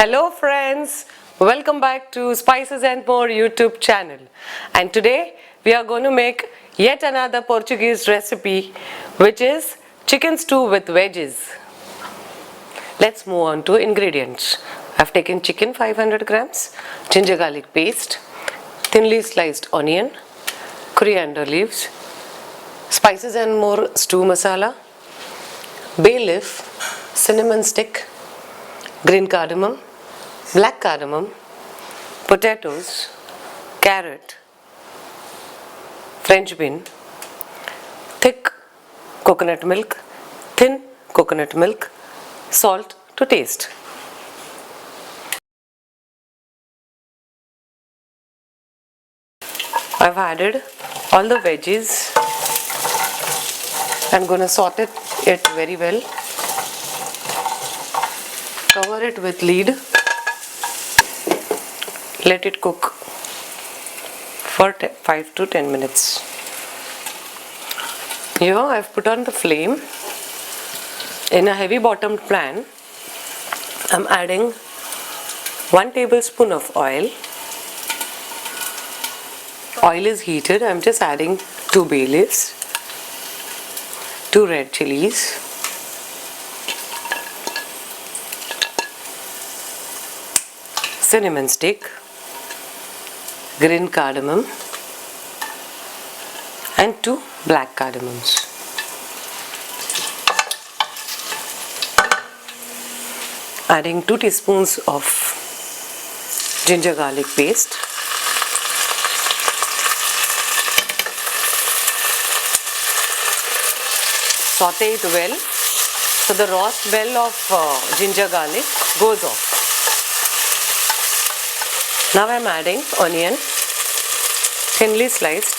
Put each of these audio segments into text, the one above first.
Hello friends, welcome back to Spices and More YouTube channel. And today we are going to make yet another Portuguese recipe, which is chicken stew with veggies. Let's move on to ingredients. I've taken chicken 500 grams, ginger garlic paste, thinly sliced onion, coriander leaves, Spices and More stew masala, bay leaf, cinnamon stick, green cardamom, black cardamom, potatoes, carrot, French bean, thick coconut milk, thin coconut milk, salt to taste. I've added all the veggies. I'm going to saute it very well. Cover it with lid. Let it cook for 5 to 10 minutes. Here I've put on the flame. In a heavy bottomed pan, I'm adding 1 tablespoon of oil. Oil is heated. I'm just adding 2 bay leaves, 2 red chilies, cinnamon stick, green cardamom, and 2 black cardamoms. Adding 2 teaspoons of ginger garlic paste, saute it well so the raw smell of ginger garlic goes off. Now I am adding onion, thinly sliced,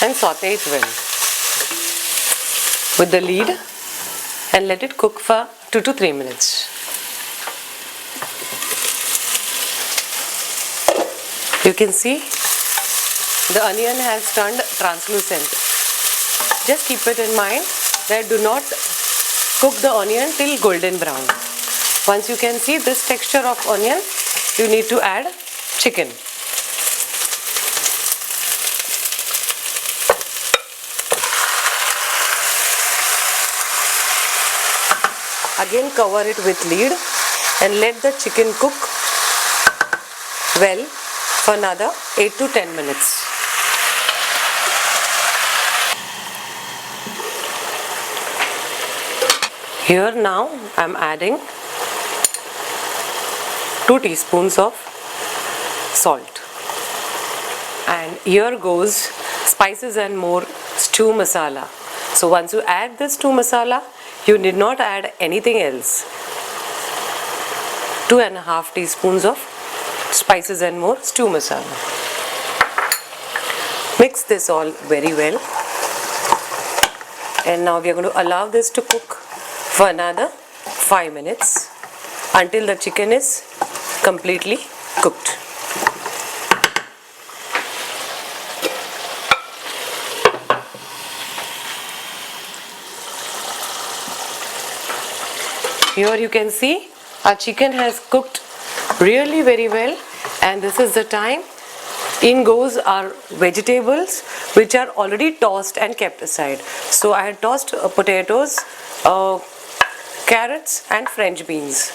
and saute it well with the lid and let it cook for 2 to 3 minutes. You can see the onion has turned translucent. Just keep it in mind that do not cook the onion till golden brown. Once you can see this texture of onion, you need to add chicken. Again cover it with lid and let the chicken cook well for another 8 to 10 minutes. Here now I am adding 2 teaspoons of salt, and here goes Spices and More stew masala. So once you add this stew masala, you need not add anything else. 2.5 teaspoons of Spices and More stew masala. Mix this all very well, and now we are going to allow this to cook for another 5 minutes until the chicken is completely cooked. Here you can see our chicken has cooked really very well, and this is the time in goes our vegetables, which are already tossed and kept aside. So I had tossed potatoes, carrots and French beans.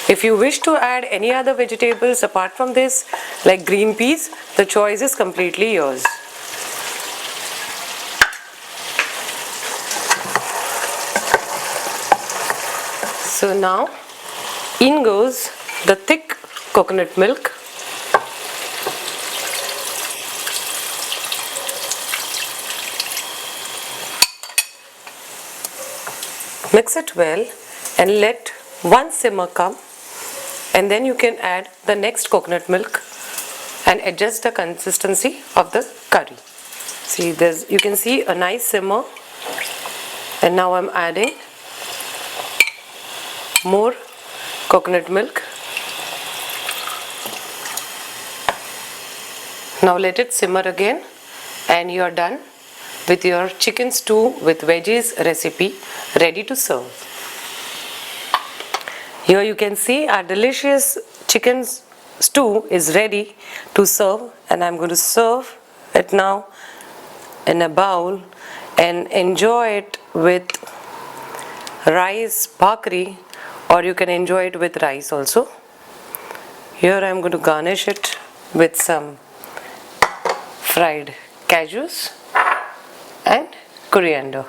If you wish to add any other vegetables apart from this, like green peas, the choice is completely yours. So now in goes the thick coconut milk. Mix it well and let one simmer come, and then you can add the next coconut milk and adjust the consistency of the curry. See, you can see a nice simmer, and now I'm adding more coconut milk. Now let it simmer again and you are done with your chicken stew with veggies recipe ready to serve. Here you can see our delicious chicken stew is ready to serve, and I'm going to serve it now in a bowl and enjoy it with rice bhakri, or you can enjoy it with rice also. Here I'm going to garnish it with some fried cashews and coriander.